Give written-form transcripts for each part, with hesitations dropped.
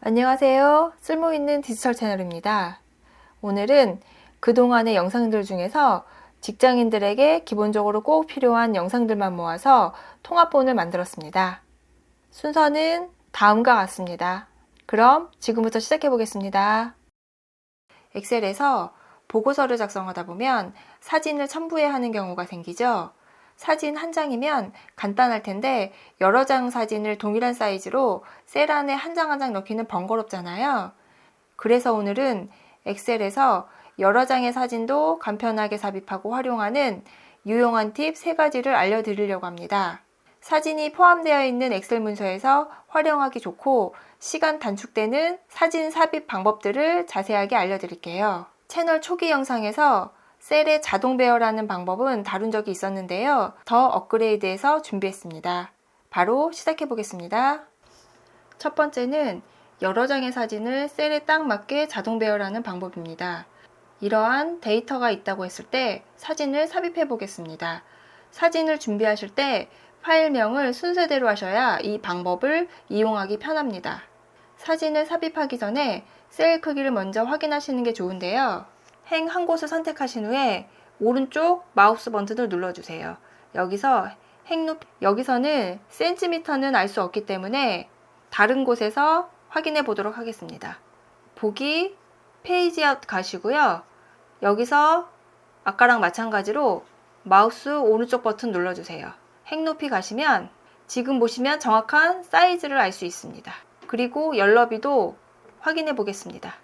안녕하세요. 쓸모있는 디지털 채널입니다. 오늘은 그동안의 영상들 중에서 직장인들에게 기본적으로 꼭 필요한 영상들만 모아서 통합본을 만들었습니다. 순서는 다음과 같습니다. 그럼 지금부터 시작해 보겠습니다. 엑셀에서 보고서를 작성하다 보면 사진을 첨부해야 하는 경우가 생기죠. 사진 한 장이면 간단할 텐데 여러 장 사진을 동일한 사이즈로 셀 안에 한 장 한 장 넣기는 번거롭잖아요. 그래서 오늘은 엑셀에서 여러 장의 사진도 간편하게 삽입하고 활용하는 유용한 팁 3가지를 알려드리려고 합니다. 사진이 포함되어 있는 엑셀 문서에서 활용하기 좋고 시간 단축되는 사진 삽입 방법들을 자세하게 알려드릴게요. 채널 초기 영상에서 셀의 자동 배열하는 방법은 다룬 적이 있었는데요. 더 업그레이드해서 준비했습니다. 바로 시작해 보겠습니다. 첫 번째는 여러 장의 사진을 셀에 딱 맞게 자동 배열하는 방법입니다. 이러한 데이터가 있다고 했을 때 사진을 삽입해 보겠습니다. 사진을 준비하실 때 파일명을 순서대로 하셔야 이 방법을 이용하기 편합니다. 사진을 삽입하기 전에 셀 크기를 먼저 확인하시는 게 좋은데요. 행 한 곳을 선택하신 후에 오른쪽 마우스 버튼을 눌러주세요. 여기서는 센티미터는 알 수 없기 때문에 다른 곳에서 확인해 보도록 하겠습니다. 보기, 페이지 아웃 가시고요. 여기서 아까랑 마찬가지로 마우스 오른쪽 버튼 눌러주세요. 행 높이 가시면 지금 보시면 정확한 사이즈를 알 수 있습니다. 그리고 열너비도 확인해 보겠습니다.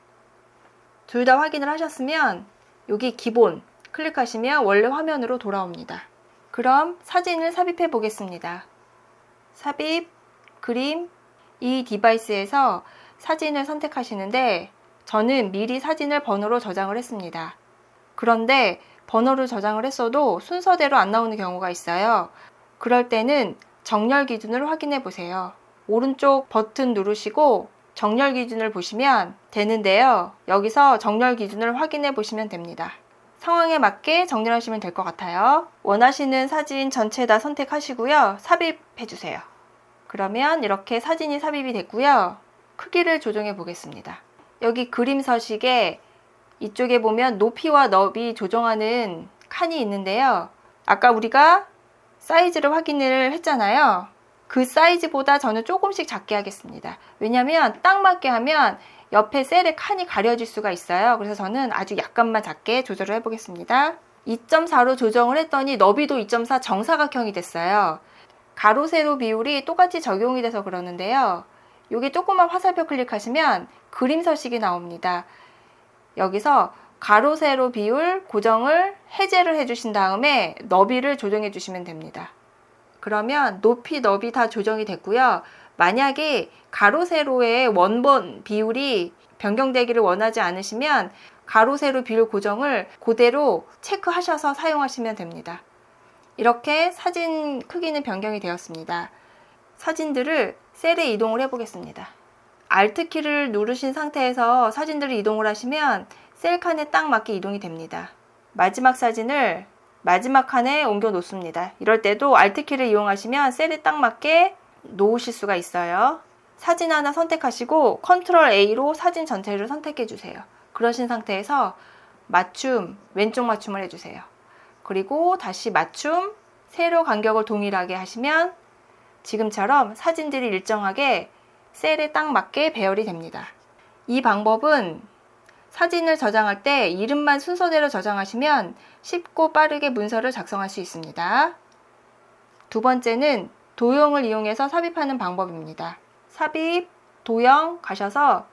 둘 다 확인을 하셨으면 여기 기본 클릭하시면 원래 화면으로 돌아옵니다. 그럼 사진을 삽입해 보겠습니다. 삽입, 그림, 이 디바이스에서 사진을 선택하시는데 저는 미리 사진을 번호로 저장을 했습니다. 그런데 번호를 저장을 했어도 순서대로 안 나오는 경우가 있어요. 그럴 때는 정렬 기준을 확인해 보세요. 오른쪽 버튼 누르시고 정렬 기준을 보시면 되는데요. 여기서 정렬 기준을 확인해 보시면 됩니다. 상황에 맞게 정렬하시면 될 것 같아요. 원하시는 사진 전체 다 선택하시고요. 삽입해 주세요. 그러면 이렇게 사진이 삽입이 됐고요. 크기를 조정해 보겠습니다. 여기 그림 서식에 이쪽에 보면 높이와 너비 조정하는 칸이 있는데요. 아까 우리가 사이즈를 확인을 했잖아요. 그 사이즈보다 저는 조금씩 작게 하겠습니다. 왜냐하면 딱 맞게 하면 옆에 셀의 칸이 가려질 수가 있어요. 그래서 저는 아주 약간만 작게 조절을 해보겠습니다. 2.4로 조정을 했더니 너비도 2.4 정사각형이 됐어요. 가로 세로 비율이 똑같이 적용이 돼서 그러는데요. 여기 조그만 화살표 클릭하시면 그림 서식이 나옵니다. 여기서 가로 세로 비율 고정을 해제를 해주신 다음에 너비를 조정해 주시면 됩니다. 그러면 높이, 너비 다 조정이 됐고요. 만약에 가로, 세로의 원본 비율이 변경되기를 원하지 않으시면 가로, 세로 비율 고정을 그대로 체크하셔서 사용하시면 됩니다. 이렇게 사진 크기는 변경이 되었습니다. 사진들을 셀에 이동을 해보겠습니다. Alt키를 누르신 상태에서 사진들을 이동을 하시면 셀 칸에 딱 맞게 이동이 됩니다. 마지막 사진을 마지막 칸에 옮겨 놓습니다. 이럴 때도 Alt키를 이용하시면 셀에 딱 맞게 놓으실 수가 있어요. 사진 하나 선택하시고 Ctrl A로 사진 전체를 선택해 주세요. 그러신 상태에서 맞춤, 왼쪽 맞춤을 해주세요. 그리고 다시 맞춤, 세로 간격을 동일하게 하시면 지금처럼 사진들이 일정하게 셀에 딱 맞게 배열이 됩니다. 이 방법은 사진을 저장할 때 이름만 순서대로 저장하시면 쉽고 빠르게 문서를 작성할 수 있습니다. 두 번째는 도형을 이용해서 삽입하는 방법입니다. 삽입, 도형 가셔서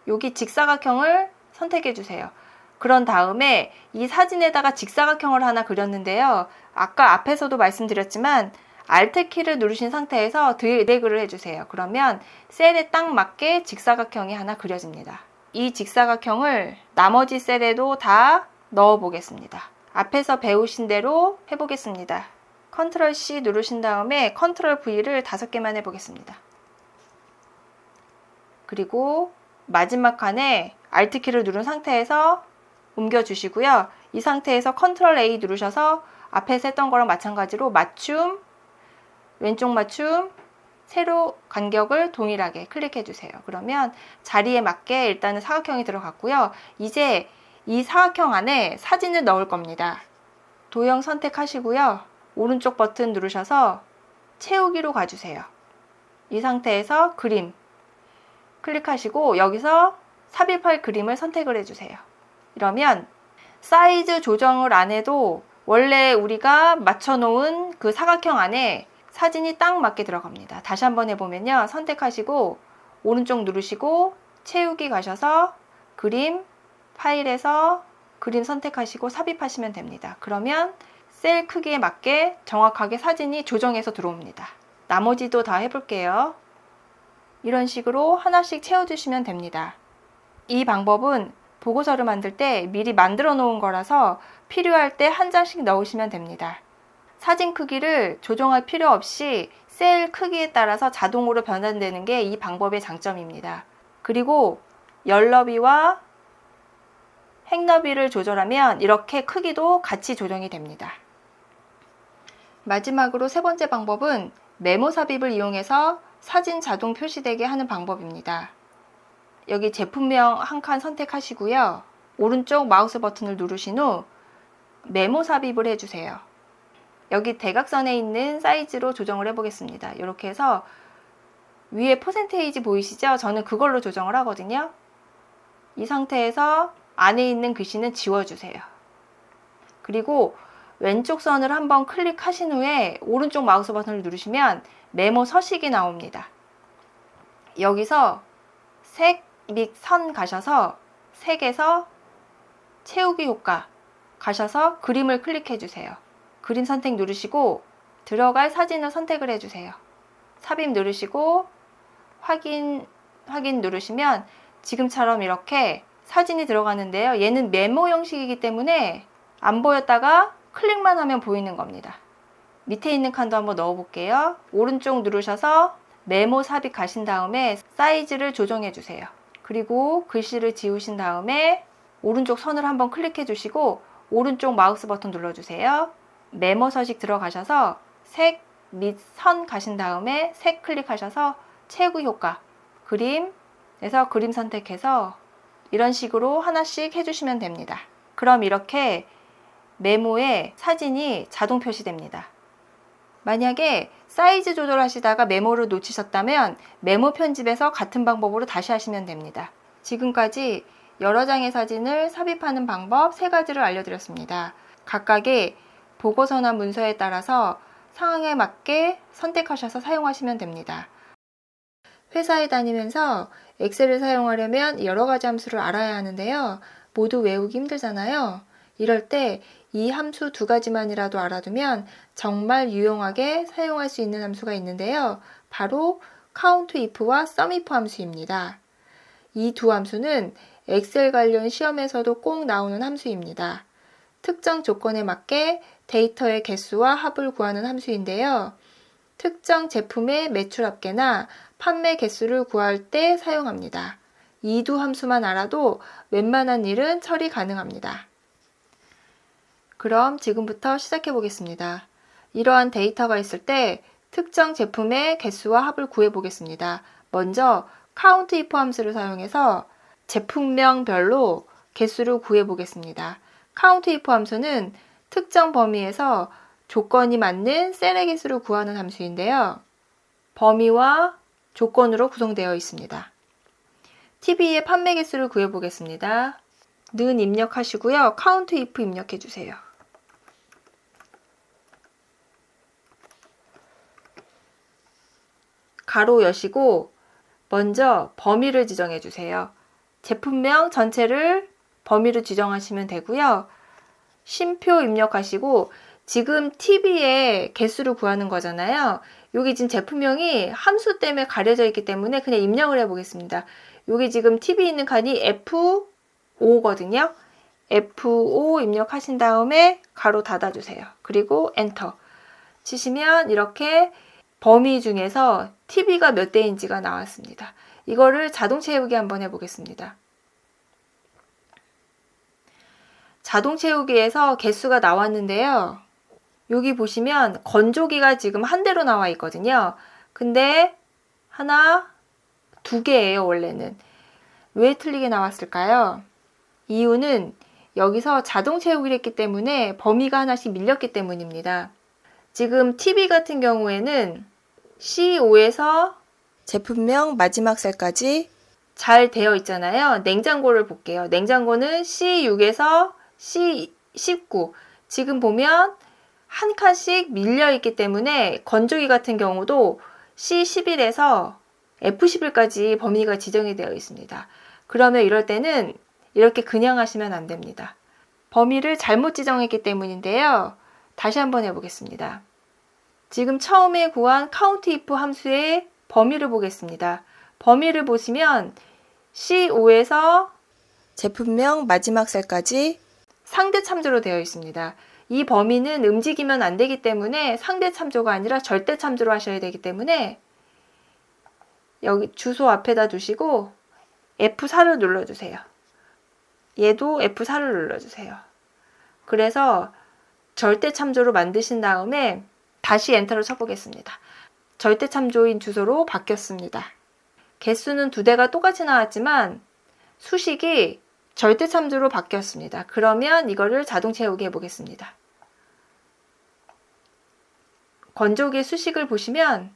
여기 직사각형을 선택해 주세요. 그런 다음에 이 사진에다가 직사각형을 하나 그렸는데요. 아까 앞에서도 말씀드렸지만 Alt키를 누르신 상태에서 드래그를 해주세요. 그러면 셀에 딱 맞게 직사각형이 하나 그려집니다. 이 직사각형을 나머지 셀에도 다 넣어 보겠습니다. 앞에서 배우신 대로 해보겠습니다. Ctrl C 누르신 다음에 Ctrl V를 5개만 해보겠습니다. 그리고 마지막 칸에 Alt키를 누른 상태에서 옮겨주시고요. 이 상태에서 Ctrl A 누르셔서 앞에서 했던 거랑 마찬가지로 맞춤, 왼쪽 맞춤, 세로 간격을 동일하게 클릭해 주세요. 그러면 자리에 맞게 일단은 사각형이 들어갔고요. 이제 이 사각형 안에 사진을 넣을 겁니다. 도형 선택하시고요. 오른쪽 버튼 누르셔서 채우기로 가주세요. 이 상태에서 그림 클릭하시고 여기서 삽입할 그림을 선택을 해주세요. 이러면 사이즈 조정을 안 해도 원래 우리가 맞춰놓은 그 사각형 안에 사진이 딱 맞게 들어갑니다. 다시 한번 해보면요. 선택하시고 오른쪽 누르시고 채우기 가셔서 그림, 파일에서 그림 선택하시고 삽입하시면 됩니다. 그러면 셀 크기에 맞게 정확하게 사진이 조정해서 들어옵니다. 나머지도 다 해볼게요. 이런 식으로 하나씩 채워주시면 됩니다. 이 방법은 보고서를 만들 때 미리 만들어 놓은 거라서 필요할 때 한 장씩 넣으시면 됩니다. 사진 크기를 조정할 필요 없이 셀 크기에 따라서 자동으로 변환되는 게 이 방법의 장점입니다. 그리고 열 너비와 행 너비를 조절하면 이렇게 크기도 같이 조정이 됩니다. 마지막으로 세 번째 방법은 메모 삽입을 이용해서 사진 자동 표시되게 하는 방법입니다. 여기 제품명 한 칸 선택하시고요. 오른쪽 마우스 버튼을 누르신 후 메모 삽입을 해주세요. 여기 대각선에 있는 사이즈로 조정을 해보겠습니다. 이렇게 해서 위에 퍼센테이지 보이시죠? 저는 그걸로 조정을 하거든요. 이 상태에서 안에 있는 글씨는 지워주세요. 그리고 왼쪽 선을 한번 클릭하신 후에 오른쪽 마우스 버튼을 누르시면 메모 서식이 나옵니다. 여기서 색 및 선 가셔서 색에서 채우기 효과 가셔서 그림을 클릭해 주세요. 그림 선택 누르시고 들어갈 사진을 선택을 해주세요. 삽입 누르시고 확인 누르시면 지금처럼 이렇게 사진이 들어가는데요. 얘는 메모 형식이기 때문에 안 보였다가 클릭만 하면 보이는 겁니다. 밑에 있는 칸도 한번 넣어 볼게요. 오른쪽 누르셔서 메모 삽입 가신 다음에 사이즈를 조정해 주세요. 그리고 글씨를 지우신 다음에 오른쪽 선을 한번 클릭해 주시고 오른쪽 마우스 버튼 눌러주세요. 메모 서식 들어가셔서 색 및 선 가신 다음에 색 클릭하셔서 채우기 효과 그림에서 그림 선택해서 이런 식으로 하나씩 해주시면 됩니다. 그럼 이렇게 메모에 사진이 자동 표시됩니다. 만약에 사이즈 조절하시다가 메모를 놓치셨다면 메모 편집에서 같은 방법으로 다시 하시면 됩니다. 지금까지 여러 장의 사진을 삽입하는 방법 3가지를 알려드렸습니다. 각각의 보고서나 문서에 따라서 상황에 맞게 선택하셔서 사용하시면 됩니다. 회사에 다니면서 엑셀을 사용하려면 여러 가지 함수를 알아야 하는데요. 모두 외우기 힘들잖아요. 이럴 때 이 함수 2가지만이라도 알아두면 정말 유용하게 사용할 수 있는 함수가 있는데요. 바로 countIf와 sumIf 함수입니다. 이 두 함수는 엑셀 관련 시험에서도 꼭 나오는 함수입니다. 특정 조건에 맞게 데이터의 개수와 합을 구하는 함수인데요. 특정 제품의 매출 합계나 판매 개수를 구할 때 사용합니다. 이 두 함수만 알아도 웬만한 일은 처리 가능합니다. 그럼 지금부터 시작해 보겠습니다. 이러한 데이터가 있을 때 특정 제품의 개수와 합을 구해 보겠습니다. 먼저 countIf 함수를 사용해서 제품명별로 개수를 구해 보겠습니다. countIf 함수는 특정 범위에서 조건이 맞는 셀의 개수를 구하는 함수인데요. 범위와 조건으로 구성되어 있습니다. TV의 판매 개수를 구해 보겠습니다. 는 입력하시고요. countIf 입력해 주세요. 가로 여시고 먼저 범위를 지정해 주세요. 제품명 전체를 범위로 지정하시면 되고요. 쉼표 입력하시고 지금 TV의 개수를 구하는 거잖아요. 여기 지금 제품명이 함수 때문에 가려져 있기 때문에 그냥 입력을 해 보겠습니다. 여기 지금 TV 있는 칸이 F5거든요. F5 입력하신 다음에 가로 닫아주세요. 그리고 엔터 치시면 이렇게 범위 중에서 TV가 몇 대인지가 나왔습니다. 이거를 자동 채우기 한번 해보겠습니다. 자동 채우기에서 개수가 나왔는데요. 여기 보시면 건조기가 지금 한 대로 나와 있거든요. 근데 하나, 두 개예요, 원래는. 왜 틀리게 나왔을까요? 이유는 여기서 자동 채우기를 했기 때문에 범위가 하나씩 밀렸기 때문입니다. 지금 TV 같은 경우에는 C5에서 제품명 마지막 셀까지 잘 되어 있잖아요. 냉장고를 볼게요. 냉장고는 C6에서 C19. 지금 보면 한 칸씩 밀려 있기 때문에 건조기 같은 경우도 C11에서 F11까지 범위가 지정이 되어 있습니다. 그러면 이럴 때는 이렇게 그냥 하시면 안 됩니다. 범위를 잘못 지정했기 때문인데요. 다시 한번 해보겠습니다. 지금 처음에 구한 countIF 함수의 범위를 보겠습니다. 범위를 보시면 C5에서 제품명 마지막 셀까지 상대 참조로 되어 있습니다. 이 범위는 움직이면 안 되기 때문에 상대 참조가 아니라 절대 참조로 하셔야 되기 때문에 여기 주소 앞에다 두시고 F4를 눌러주세요. 얘도 F4를 눌러주세요. 그래서 절대 참조로 만드신 다음에 다시 엔터를 쳐보겠습니다. 절대 참조인 주소로 바뀌었습니다. 개수는 두 대가 똑같이 나왔지만 수식이 절대 참조로 바뀌었습니다. 그러면 이거를 자동 채우기 해보겠습니다. 건조기 수식을 보시면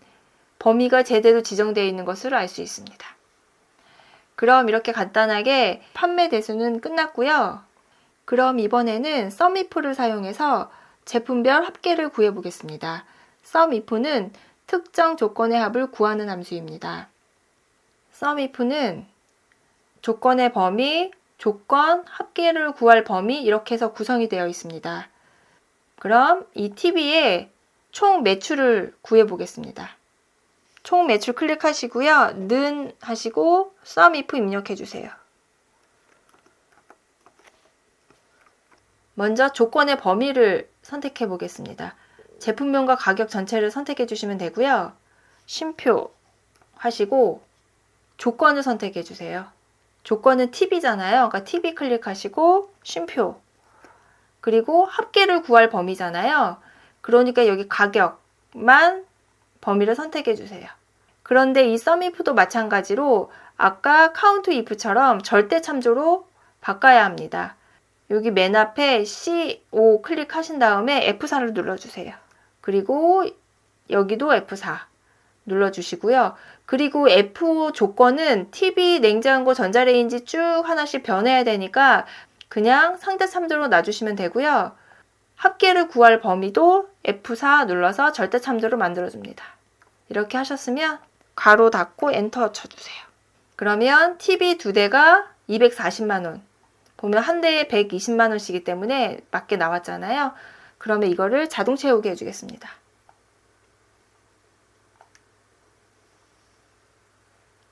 범위가 제대로 지정되어 있는 것을 알 수 있습니다. 그럼 이렇게 간단하게 판매 대수는 끝났고요. 그럼 이번에는 SUMIF를 사용해서 제품별 합계를 구해보겠습니다. SUMIF는 특정 조건의 합을 구하는 함수입니다. SUMIF는 조건의 범위, 조건, 합계를 구할 범위 이렇게 해서 구성이 되어 있습니다. 그럼 이 TV의 총 매출을 구해보겠습니다. 총 매출 클릭하시고요. 는 하시고 SUMIF 입력해주세요. 먼저 조건의 범위를 선택해 보겠습니다. 제품명과 가격 전체를 선택해 주시면 되고요. 쉼표 하시고 조건을 선택해 주세요. 조건은 TV잖아요. 그러니까 TV 클릭하시고 쉼표 그리고 합계를 구할 범위잖아요. 그러니까 여기 가격만 범위를 선택해 주세요. 그런데 이 SUMIF도 마찬가지로 아까 countIF처럼 절대 참조로 바꿔야 합니다. 여기 맨 앞에 C5 클릭하신 다음에 F4를 눌러주세요. 그리고 여기도 F4 눌러주시고요. 그리고 F5 조건은 TV, 냉장고, 전자레인지 쭉 하나씩 변해야 되니까 그냥 상대 참조로 놔주시면 되고요. 합계를 구할 범위도 F4 눌러서 절대 참조로 만들어줍니다. 이렇게 하셨으면 괄호 닫고 엔터 쳐주세요. 그러면 TV 두 대가 240만원 보면 한 대에 120만원씩이기 때문에 맞게 나왔잖아요. 그러면 이거를 자동 채우게 해주겠습니다.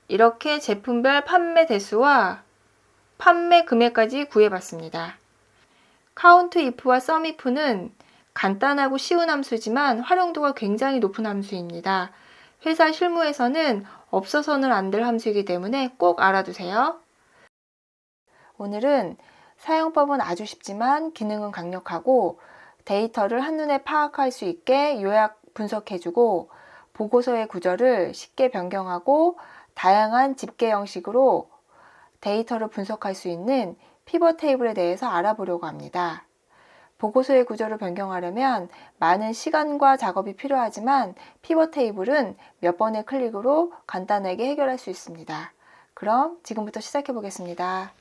이렇게 제품별 판매 대수와 판매 금액까지 구해봤습니다. countIF와 SUMIF는 간단하고 쉬운 함수지만 활용도가 굉장히 높은 함수입니다. 회사 실무에서는 없어서는 안 될 함수이기 때문에 꼭 알아두세요. 오늘은 사용법은 아주 쉽지만 기능은 강력하고 데이터를 한눈에 파악할 수 있게 요약 분석해주고 보고서의 구조를 쉽게 변경하고 다양한 집계 형식으로 데이터를 분석할 수 있는 피벗 테이블에 대해서 알아보려고 합니다. 보고서의 구조를 변경하려면 많은 시간과 작업이 필요하지만 피벗 테이블은 몇 번의 클릭으로 간단하게 해결할 수 있습니다. 그럼 지금부터 시작해 보겠습니다.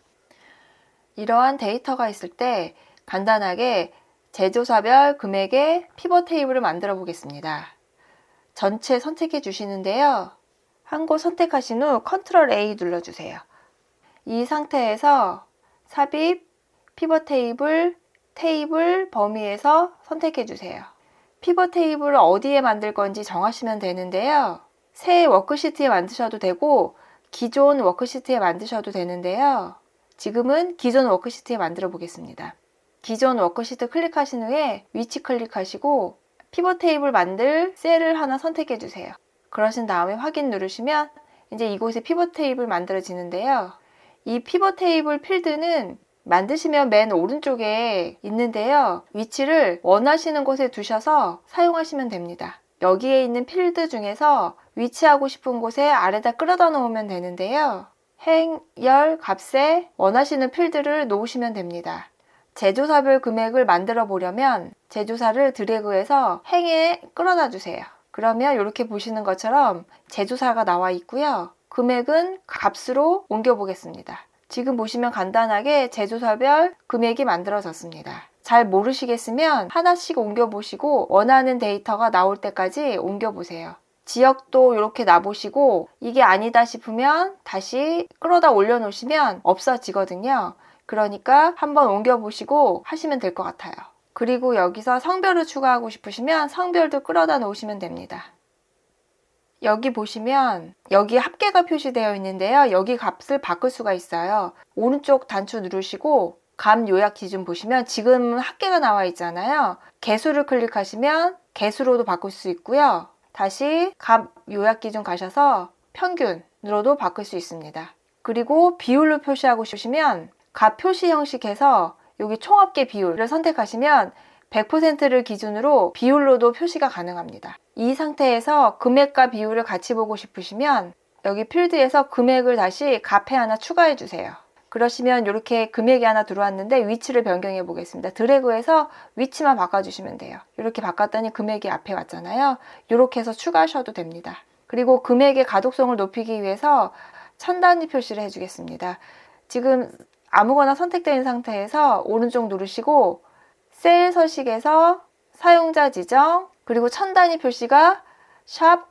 이러한 데이터가 있을 때 간단하게 제조사별 금액의 피벗 테이블을 만들어 보겠습니다. 전체 선택해 주시는데요. 한 곳 선택하신 후 컨트롤 A 눌러주세요. 이 상태에서 삽입, 피벗 테이블, 테이블 범위에서 선택해 주세요. 피벗 테이블을 어디에 만들 건지 정하시면 되는데요. 새 워크시트에 만드셔도 되고 기존 워크시트에 만드셔도 되는데요. 지금은 기존 워크시트에 만들어 보겠습니다. 기존 워크시트 클릭하신 후에 위치 클릭하시고 피벗 테이블 만들 셀을 하나 선택해 주세요. 그러신 다음에 확인 누르시면 이제 이곳에 피벗 테이블 만들어지는데요. 이 피벗 테이블 필드는 만드시면 맨 오른쪽에 있는데요. 위치를 원하시는 곳에 두셔서 사용하시면 됩니다. 여기에 있는 필드 중에서 위치하고 싶은 곳에 아래다 끌어다 놓으면 되는데요. 행, 열, 값에 원하시는 필드를 놓으시면 됩니다. 제조사별 금액을 만들어 보려면 제조사를 드래그해서 행에 끌어다 주세요. 그러면 이렇게 보시는 것처럼 제조사가 나와 있고요. 금액은 값으로 옮겨 보겠습니다. 지금 보시면 간단하게 제조사별 금액이 만들어졌습니다. 잘 모르시겠으면 하나씩 옮겨 보시고 원하는 데이터가 나올 때까지 옮겨 보세요. 지역도 이렇게 놔보시고 이게 아니다 싶으면 다시 끌어다 올려놓으시면 없어지거든요. 그러니까 한번 옮겨보시고 하시면 될 것 같아요. 그리고 여기서 성별을 추가하고 싶으시면 성별도 끌어다 놓으시면 됩니다. 여기 보시면 여기 합계가 표시되어 있는데요. 여기 값을 바꿀 수가 있어요. 오른쪽 단추 누르시고 값 요약 기준 보시면 지금 합계가 나와 있잖아요. 개수를 클릭하시면 개수로도 바꿀 수 있고요. 다시 값 요약 기준 가셔서 평균으로도 바꿀 수 있습니다. 그리고 비율로 표시하고 싶으시면 값 표시 형식에서 여기 총합계 비율을 선택하시면 100%를 기준으로 비율로도 표시가 가능합니다. 이 상태에서 금액과 비율을 같이 보고 싶으시면 여기 필드에서 금액을 다시 값에 하나 추가해 주세요. 그러시면 이렇게 금액이 하나 들어왔는데 위치를 변경해 보겠습니다. 드래그해서 위치만 바꿔주시면 돼요. 이렇게 바꿨더니 금액이 앞에 왔잖아요. 이렇게 해서 추가하셔도 됩니다. 그리고 금액의 가독성을 높이기 위해서 천 단위 표시를 해주겠습니다. 지금 아무거나 선택되어 있는 상태에서 오른쪽 누르시고 셀 서식에서 사용자 지정 그리고 천 단위 표시가 샵,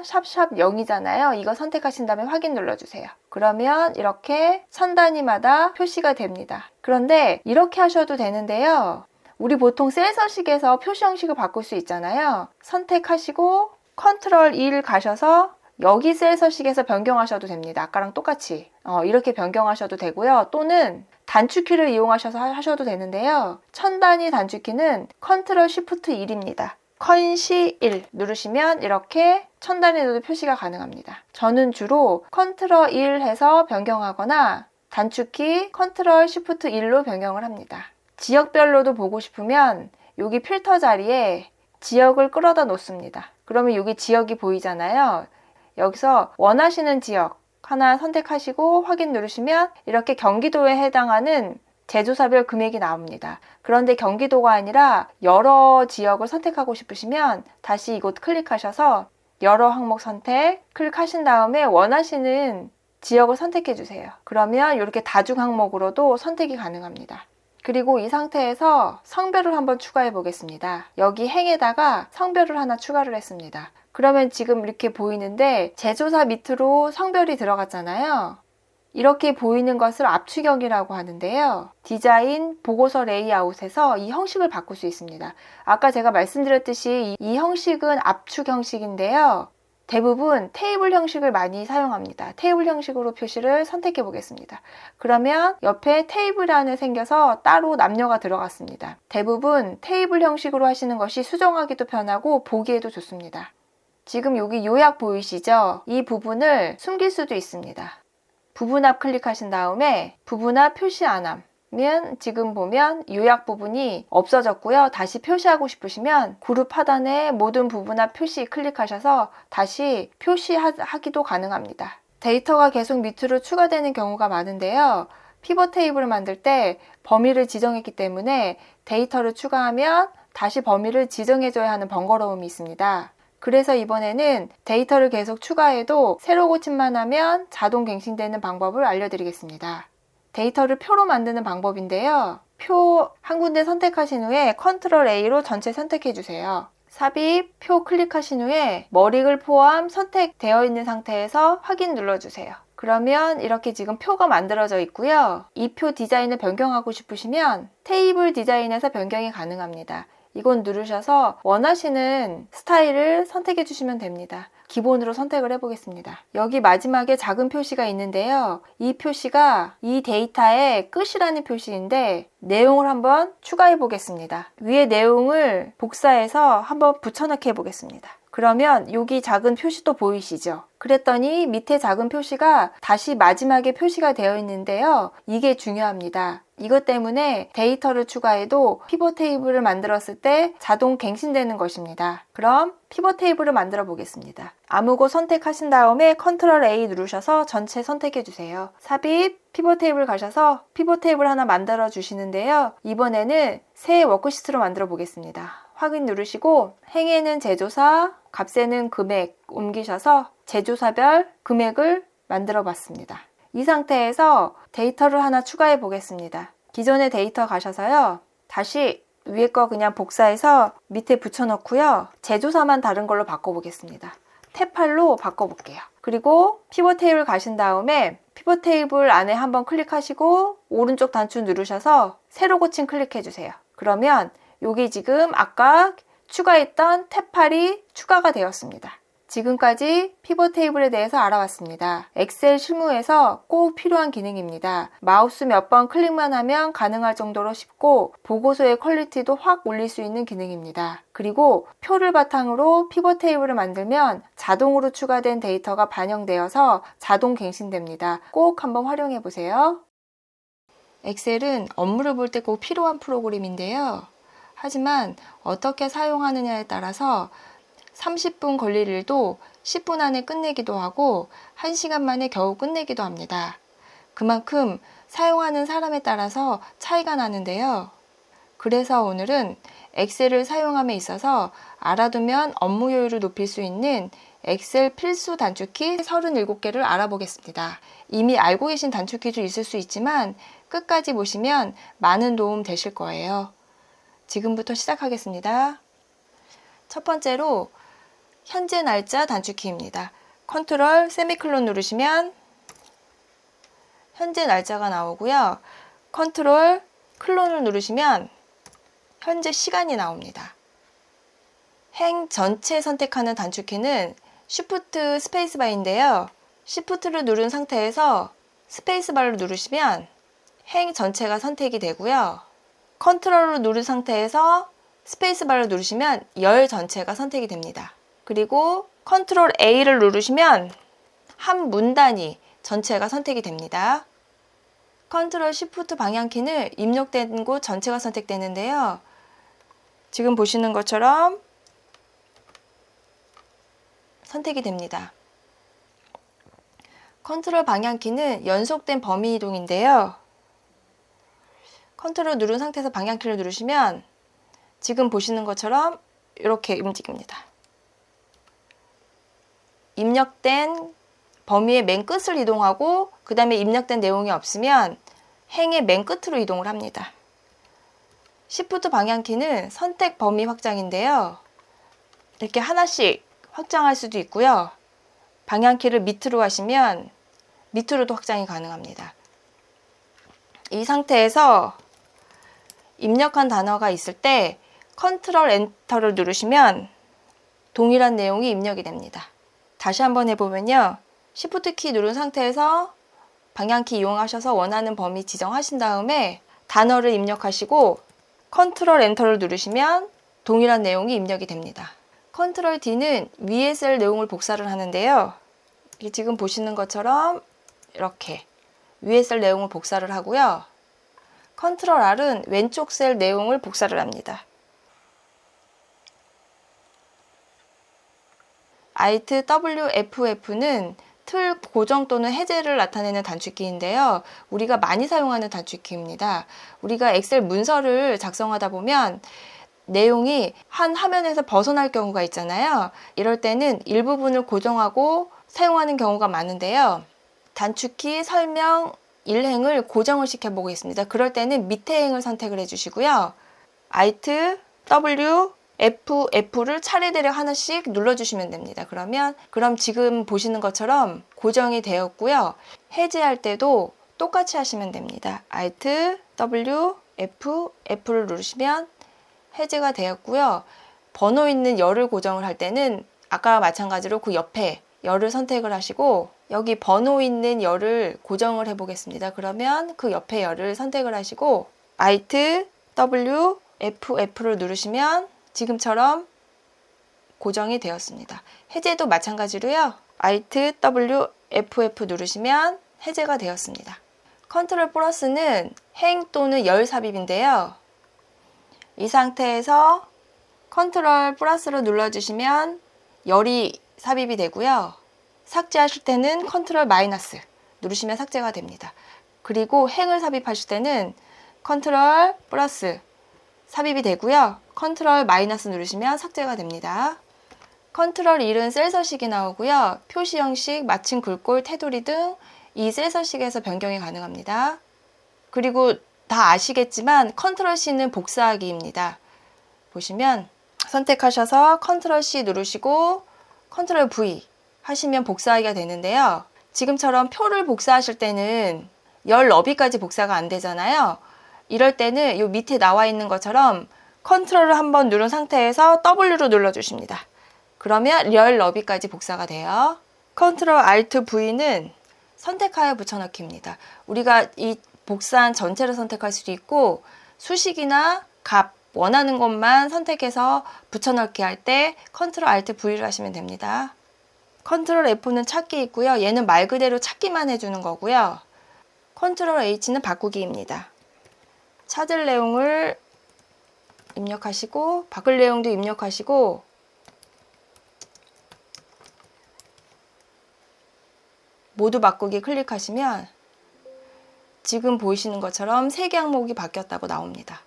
샵 0이잖아요. 이거 선택하신 다음에 확인 눌러주세요. 그러면 이렇게 천 단위마다 표시가 됩니다. 그런데 이렇게 하셔도 되는데요. 우리 보통 셀 서식에서 표시 형식을 바꿀 수 있잖아요. 선택하시고 컨트롤 1 가셔서 여기 셀 서식에서 변경하셔도 됩니다. 아까랑 똑같이 이렇게 변경하셔도 되고요. 또는 단축키를 이용하셔서 하셔도 되는데요. 천 단위 단축키는 컨트롤 쉬프트 1입니다. 컨시 1 누르시면 이렇게 천 단위로도 표시가 가능합니다. 저는 주로 컨트롤 1 해서 변경하거나 단축키 컨트롤 쉬프트 1로 변경을 합니다. 지역별로도 보고 싶으면 여기 필터 자리에 지역을 끌어다 놓습니다. 그러면 여기 지역이 보이잖아요. 여기서 원하시는 지역 하나 선택하시고 확인 누르시면 이렇게 경기도에 해당하는 제조사별 금액이 나옵니다. 그런데 경기도가 아니라 여러 지역을 선택하고 싶으시면 다시 이곳 클릭하셔서 여러 항목 선택 클릭하신 다음에 원하시는 지역을 선택해 주세요. 그러면 이렇게 다중 항목으로도 선택이 가능합니다. 그리고 이 상태에서 성별을 한번 추가해 보겠습니다. 여기 행에다가 성별을 하나 추가를 했습니다. 그러면 지금 이렇게 보이는데 제조사 밑으로 성별이 들어갔잖아요. 이렇게 보이는 것을 압축형이라고 하는데요. 디자인, 보고서 레이아웃에서 이 형식을 바꿀 수 있습니다. 아까 제가 말씀드렸듯이 이 형식은 압축 형식인데요. 대부분 테이블 형식을 많이 사용합니다. 테이블 형식으로 표시를 선택해 보겠습니다. 그러면 옆에 테이블 안에 생겨서 따로 남녀가 들어갔습니다. 대부분 테이블 형식으로 하시는 것이 수정하기도 편하고 보기에도 좋습니다. 지금 여기 요약 보이시죠? 이 부분을 숨길 수도 있습니다. 부분합 클릭하신 다음에 부분합 표시 안 하면 지금 보면 요약 부분이 없어졌고요. 다시 표시하고 싶으시면 그룹 하단에 모든 부분합 표시 클릭하셔서 다시 표시하기도 가능합니다. 데이터가 계속 밑으로 추가되는 경우가 많은데요. 피벗 테이블을 만들 때 범위를 지정했기 때문에 데이터를 추가하면 다시 범위를 지정해줘야 하는 번거로움이 있습니다. 그래서 이번에는 데이터를 계속 추가해도 새로 고침만 하면 자동 갱신되는 방법을 알려드리겠습니다. 데이터를 표로 만드는 방법인데요. 표 한 군데 선택하신 후에 컨트롤 A로 전체 선택해 주세요. 삽입, 표 클릭하신 후에 머리글 포함 선택되어 있는 상태에서 확인 눌러주세요. 그러면 이렇게 지금 표가 만들어져 있고요. 이 표 디자인을 변경하고 싶으시면 테이블 디자인에서 변경이 가능합니다. 이건 누르셔서 원하시는 스타일을 선택해 주시면 됩니다. 기본으로 선택을 해보겠습니다. 여기 마지막에 작은 표시가 있는데요. 이 표시가 이 데이터의 끝이라는 표시인데 내용을 한번 추가해 보겠습니다. 위에 내용을 복사해서 한번 붙여넣기 해보겠습니다. 그러면 여기 작은 표시도 보이시죠? 그랬더니 밑에 작은 표시가 다시 마지막에 표시가 되어 있는데요. 이게 중요합니다. 이것 때문에 데이터를 추가해도 피벗 테이블을 만들었을 때 자동 갱신되는 것입니다. 그럼 피벗 테이블을 만들어 보겠습니다. 아무 곳 선택하신 다음에 컨트롤 A 누르셔서 전체 선택해 주세요. 삽입 피벗 테이블 가셔서 피벗 테이블 하나 만들어 주시는데요. 이번에는 새 워크시트로 만들어 보겠습니다. 확인 누르시고 행에는 제조사, 값에는 금액 옮기셔서 제조사별 금액을 만들어 봤습니다. 이 상태에서 데이터를 하나 추가해 보겠습니다. 기존의 데이터 가셔서요. 다시 위에 거 그냥 복사해서 밑에 붙여넣고요. 제조사만 다른 걸로 바꿔보겠습니다. 탭 8로 바꿔볼게요. 그리고 피벗 테이블 가신 다음에 피벗 테이블 안에 한번 클릭하시고 오른쪽 단추 누르셔서 새로 고침 클릭해 주세요. 그러면 여기 지금 아까 추가했던 탭 8이 추가가 되었습니다. 지금까지 피벗 테이블에 대해서 알아봤습니다. 엑셀 실무에서 꼭 필요한 기능입니다. 마우스 몇 번 클릭만 하면 가능할 정도로 쉽고 보고서의 퀄리티도 확 올릴 수 있는 기능입니다. 그리고 표를 바탕으로 피벗 테이블을 만들면 자동으로 추가된 데이터가 반영되어서 자동 갱신됩니다. 꼭 한번 활용해 보세요. 엑셀은 업무를 볼 때 꼭 필요한 프로그램인데요. 하지만 어떻게 사용하느냐에 따라서 30분 걸릴 일도 10분 안에 끝내기도 하고 1시간 만에 겨우 끝내기도 합니다. 그만큼 사용하는 사람에 따라서 차이가 나는데요. 그래서 오늘은 엑셀을 사용함에 있어서 알아두면 업무 효율을 높일 수 있는 엑셀 필수 단축키 37개를 알아보겠습니다. 이미 알고 계신 단축키도 있을 수 있지만 끝까지 보시면 많은 도움 되실 거예요. 지금부터 시작하겠습니다. 첫 번째로 현재 날짜 단축키입니다. 컨트롤 세미콜론 누르시면 현재 날짜가 나오고요. 컨트롤 클론을 누르시면 현재 시간이 나옵니다. 행 전체 선택하는 단축키는 Shift 스페이스바인데요. Shift를 누른 상태에서 스페이스바를 누르시면 행 전체가 선택이 되고요. 컨트롤을 누른 상태에서 스페이스바를 누르시면 열 전체가 선택이 됩니다. 그리고 컨트롤 A를 누르시면 한 문단위 전체가 선택이 됩니다. 컨트롤 Shift 방향키는 입력된 곳 전체가 선택되는데요. 지금 보시는 것처럼 선택이 됩니다. 컨트롤 방향키는 연속된 범위 이동인데요. 컨트롤 누른 상태에서 방향키를 누르시면 지금 보시는 것처럼 이렇게 움직입니다. 입력된 범위의 맨 끝을 이동하고 그 다음에 입력된 내용이 없으면 행의 맨 끝으로 이동을 합니다. Shift 방향키는 선택 범위 확장인데요. 이렇게 하나씩 확장할 수도 있고요. 방향키를 밑으로 하시면 밑으로도 확장이 가능합니다. 이 상태에서 입력한 단어가 있을 때 컨트롤 엔터를 누르시면 동일한 내용이 입력이 됩니다. 다시 한번 해보면요. Shift 키 누른 상태에서 방향키 이용하셔서 원하는 범위 지정하신 다음에 단어를 입력하시고 컨트롤 엔터를 누르시면 동일한 내용이 입력이 됩니다. 컨트롤 D는 위에 셀 내용을 복사를 하는데요. 지금 보시는 것처럼 이렇게 위에 셀 내용을 복사를 하고요. 컨트롤 R은 왼쪽 셀 내용을 복사를 합니다. Alt W FF는 틀 고정 또는 해제를 나타내는 단축키인데요. 우리가 많이 사용하는 단축키입니다. 우리가 엑셀 문서를 작성하다 보면 내용이 한 화면에서 벗어날 경우가 있잖아요. 이럴 때는 일부분을 고정하고 사용하는 경우가 많은데요. 단축키 설명 1행을 고정을 시켜보겠습니다. 그럴 때는 밑에 행을 선택을 해주시고요. Alt W F를 차례대로 하나씩 눌러주시면 됩니다. 그럼 지금 보시는 것처럼 고정이 되었고요. 해제할 때도 똑같이 하시면 됩니다. Alt W F를 누르시면 해제가 되었고요. 번호 있는 열을 고정을 할 때는 아까와 마찬가지로 그 옆에 열을 선택을 하시고 여기 번호 있는 열을 고정을 해보겠습니다. 그러면 그 옆에 열을 선택을 하시고 Alt W F를 누르시면 지금처럼 고정이 되었습니다. 해제도 마찬가지로요. Alt W FF 누르시면 해제가 되었습니다. 컨트롤 플러스는 행 또는 열 삽입인데요. 이 상태에서 컨트롤 플러스를 눌러주시면 열이 삽입이 되고요. 삭제하실 때는 컨트롤 마이너스 누르시면 삭제가 됩니다. 그리고 행을 삽입하실 때는 컨트롤 플러스 삽입이 되고요. 컨트롤 마이너스 누르시면 삭제가 됩니다. 컨트롤 1은 셀 서식이 나오고요. 표시 형식, 마침 글꼴, 테두리 등 이 셀 서식에서 변경이 가능합니다. 그리고 다 아시겠지만 컨트롤 C는 복사하기입니다. 보시면 선택하셔서 컨트롤 C 누르시고 컨트롤 V 하시면 복사하기가 되는데요. 지금처럼 표를 복사하실 때는 열 너비까지 복사가 안 되잖아요. 이럴 때는 이 밑에 나와 있는 것처럼 컨트롤을 한번 누른 상태에서 W로 눌러주십니다. 그러면 열 너비까지 복사가 돼요. 컨트롤 Alt V는 선택하여 붙여넣기입니다. 우리가 이 복사한 전체를 선택할 수도 있고 수식이나 값 원하는 것만 선택해서 붙여넣기 할 때 컨트롤 Alt V를 하시면 됩니다. 컨트롤 F는 찾기 있고요. 얘는 말 그대로 찾기만 해주는 거고요. 컨트롤 H는 바꾸기입니다. 찾을 내용을 입력하시고 바꿀 내용도 입력하시고 모두 바꾸기 클릭하시면 지금 보이시는 것처럼 3개 항목이 바뀌었다고 나옵니다.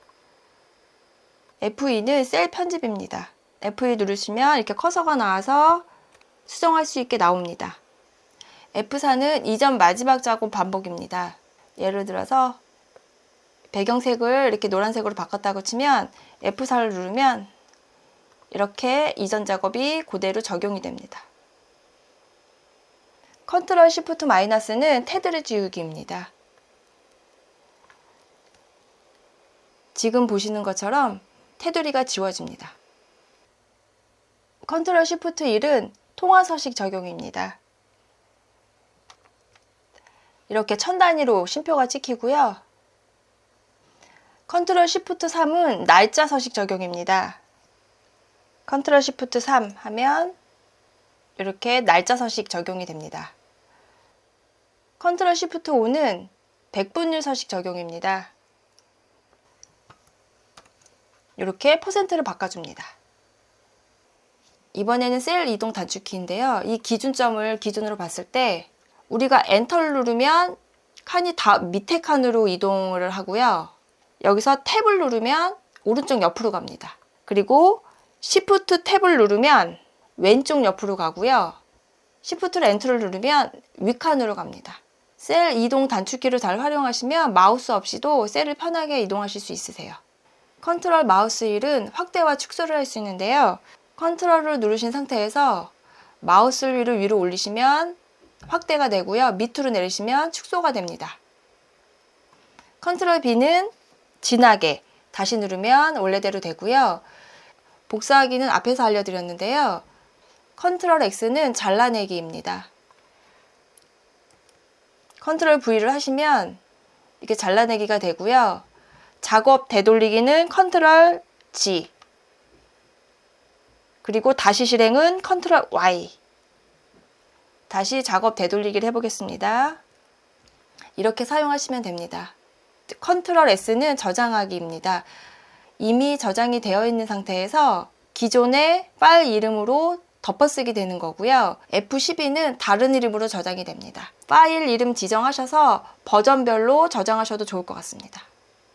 F2는 셀 편집입니다. F2 누르시면 이렇게 커서가 나와서 수정할 수 있게 나옵니다. F4는 이전 마지막 작업 반복입니다. 예를 들어서 배경색을 이렇게 노란색으로 바꿨다고 치면 F4를 누르면 이렇게 이전 작업이 그대로 적용이 됩니다. 컨트롤 시프트 마이너스는 테두리 지우기입니다. 지금 보시는 것처럼 테두리가 지워집니다. 컨트롤 시프트 1은 통화 서식 적용입니다. 이렇게 천 단위로 쉼표가 찍히고요. 컨트롤 시프트 3은 날짜 서식 적용입니다. 컨트롤 시프트 3 하면 이렇게 날짜 서식 적용이 됩니다. 컨트롤 시프트 5는 백분율 서식 적용입니다. 이렇게 퍼센트를 바꿔줍니다. 이번에는 셀 이동 단축키인데요. 이 기준점을 기준으로 봤을 때 우리가 엔터를 누르면 칸이 다 밑에 칸으로 이동을 하고요. 여기서 탭을 누르면 오른쪽 옆으로 갑니다. 그리고 Shift 탭을 누르면 왼쪽 옆으로 가고요. Shift 엔터를 누르면 윗칸으로 갑니다. 셀 이동 단축키를 잘 활용하시면 마우스 없이도 셀을 편하게 이동하실 수 있으세요. 컨트롤 마우스 휠은 확대와 축소를 할 수 있는데요. 컨트롤을 누르신 상태에서 마우스 휠을 위로 올리시면 확대가 되고요. 밑으로 내리시면 축소가 됩니다. 컨트롤 B는 진하게 다시 누르면 원래대로 되고요. 복사하기는 앞에서 알려드렸는데요. 컨트롤 X는 잘라내기입니다. 컨트롤 V를 하시면 이렇게 잘라내기가 되고요. 작업 되돌리기는 컨트롤 G, 그리고 다시 실행은 컨트롤 Y. 다시 작업 되돌리기를 해보겠습니다. 이렇게 사용하시면 됩니다. 컨트롤 S는 저장하기입니다. 이미 저장이 되어 있는 상태에서 기존의 파일 이름으로 덮어쓰기 되는 거고요. F12는 다른 이름으로 저장이 됩니다. 파일 이름 지정하셔서 버전별로 저장하셔도 좋을 것 같습니다.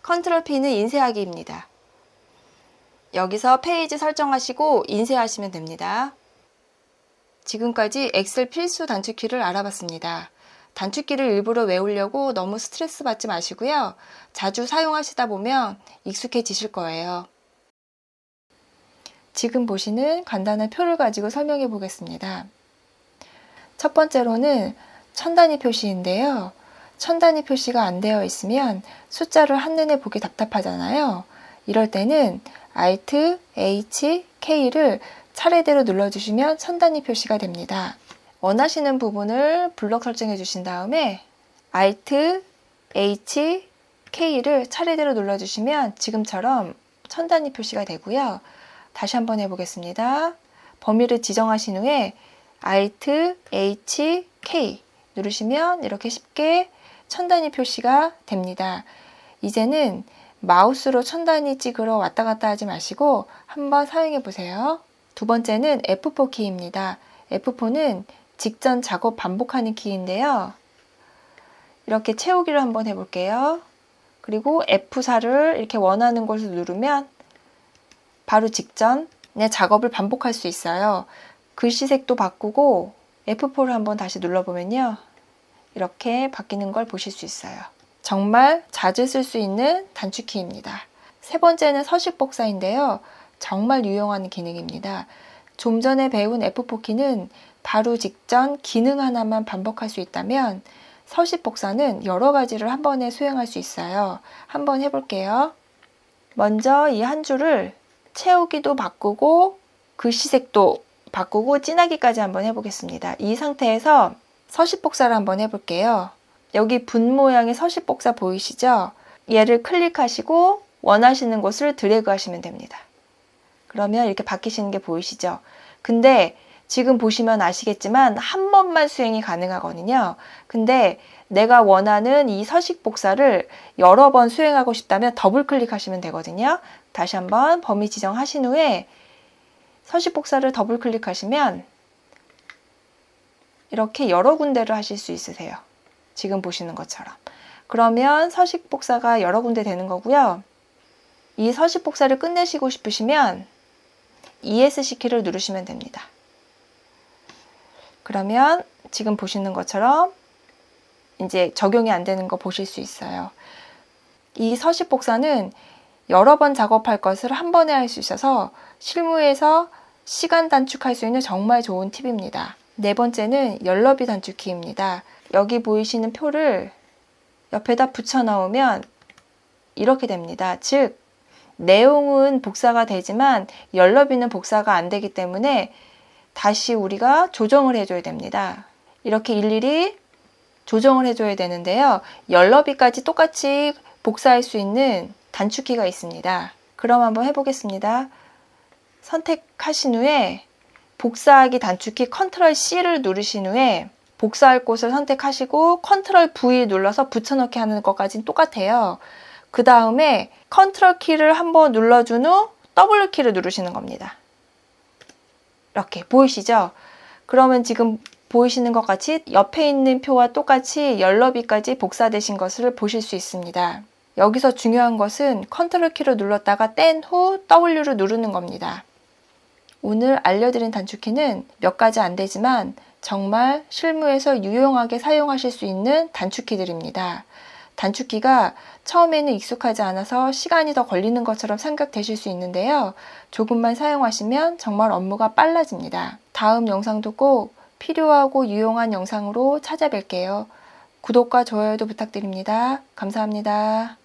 컨트롤 P는 인쇄하기입니다. 여기서 페이지 설정하시고 인쇄하시면 됩니다. 지금까지 엑셀 필수 단축키를 알아봤습니다. 단축키를 일부러 외우려고 너무 스트레스 받지 마시고요. 자주 사용하시다 보면 익숙해지실 거예요. 지금 보시는 간단한 표를 가지고 설명해 보겠습니다. 첫 번째로는 천 단위 표시인데요. 천 단위 표시가 안 되어 있으면 숫자를 한눈에 보기 답답하잖아요. 이럴 때는 Alt, H, K를 차례대로 눌러주시면 천 단위 표시가 됩니다. 원하시는 부분을 블럭 설정해 주신 다음에 Alt, H, K를 차례대로 눌러주시면 지금처럼 천 단위 표시가 되고요. 다시 한번 해보겠습니다. 범위를 지정하신 후에 Alt H K 누르시면 이렇게 쉽게 천 단위 표시가 됩니다. 이제는 마우스로 천 단위 찍으러 왔다 갔다 하지 마시고 한번 사용해 보세요. 두 번째는 F4 키입니다. F4는 직전 작업 반복하는 키인데요. 이렇게 채우기를 한번 해볼게요. 그리고 F4를 이렇게 원하는 곳을 누르면 바로 직전에 작업을 반복할 수 있어요. 글씨색도 바꾸고 F4를 한번 다시 눌러보면요. 이렇게 바뀌는 걸 보실 수 있어요. 정말 자주 쓸 수 있는 단축키입니다. 세 번째는 서식 복사인데요. 정말 유용한 기능입니다. 좀 전에 배운 F4 키는 바로 직전 기능 하나만 반복할 수 있다면 서식 복사는 여러 가지를 한 번에 수행할 수 있어요. 한번 해볼게요. 먼저 이 한 줄을 채우기도 바꾸고 글씨색도 바꾸고 진하기까지 한번 해보겠습니다. 이 상태에서 서식 복사를 한번 해볼게요. 여기 분 모양의 서식 복사 보이시죠? 얘를 클릭하시고 원하시는 곳을 드래그 하시면 됩니다. 그러면 이렇게 바뀌시는 게 보이시죠? 근데 지금 보시면 아시겠지만 한 번만 수행이 가능하거든요. 근데 내가 원하는 이 서식 복사를 여러 번 수행하고 싶다면 더블 클릭하시면 되거든요. 다시 한번 범위 지정하신 후에 서식 복사를 더블 클릭하시면 이렇게 여러 군데를 하실 수 있으세요. 지금 보시는 것처럼. 그러면 서식 복사가 여러 군데 되는 거고요. 이 서식 복사를 끝내시고 싶으시면 ESC 키를 누르시면 됩니다. 그러면 지금 보시는 것처럼 이제 적용이 안 되는 거 보실 수 있어요. 이 서식 복사는 여러 번 작업할 것을 한 번에 할 수 있어서 실무에서 시간 단축할 수 있는 정말 좋은 팁입니다. 네 번째는 열너비 단축키입니다. 여기 보이시는 표를 옆에다 붙여 넣으면 이렇게 됩니다. 즉, 내용은 복사가 되지만 열너비는 복사가 안 되기 때문에 다시 우리가 조정을 해줘야 됩니다. 이렇게 일일이 조정을 해줘야 되는데요. 열너비까지 똑같이 복사할 수 있는 단축키가 있습니다. 그럼 한번 해보겠습니다. 선택하신 후에 복사하기 단축키 컨트롤 C를 누르신 후에 복사할 곳을 선택하시고 컨트롤 V 눌러서 붙여넣기 하는 것까지는 똑같아요. 그 다음에 컨트롤 키를 한번 눌러준 후 W 키를 누르시는 겁니다. 이렇게 보이시죠? 그러면 지금 보이시는 것 같이 옆에 있는 표와 똑같이 열너비까지 복사되신 것을 보실 수 있습니다. 여기서 중요한 것은 컨트롤 키를 눌렀다가 뗀 후 W를 누르는 겁니다. 오늘 알려드린 단축키는 몇 가지 안 되지만 정말 실무에서 유용하게 사용하실 수 있는 단축키들입니다. 단축키가 처음에는 익숙하지 않아서 시간이 더 걸리는 것처럼 생각되실 수 있는데요. 조금만 사용하시면 정말 업무가 빨라집니다. 다음 영상도 꼭 필요하고 유용한 영상으로 찾아뵐게요. 구독과 좋아요도 부탁드립니다. 감사합니다.